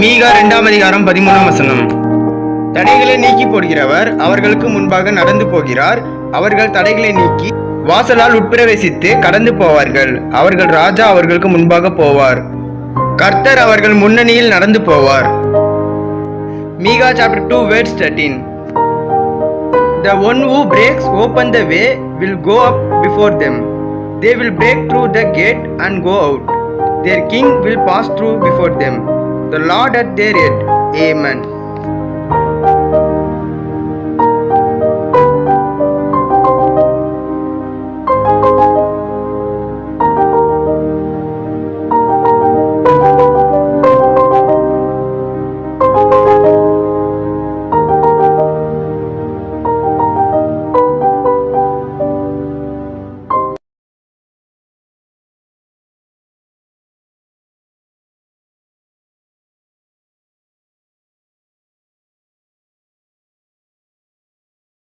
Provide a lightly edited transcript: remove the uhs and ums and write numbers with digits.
மீகா 2:13 தடைகளை நீக்கி போடுகிறவர் அவர்களுக்கு முன்பாக நடந்து போகிறார். அவர்கள் தடைகளை நீக்கி வாசலால் உட்பிரவேசித்து கடந்து போவார்கள். அவர்கள் ராஜா அவர்களுக்கு முன்பாக போவார். கர்த்தர் அவர்கள் முன்னணியில் நடந்து போவார். மீகா chapter 2 verse 13. The one who breaks open the way will go up before them. They will break through the gate and go out. Their king will pass through before them. The Lord at their head. Amen.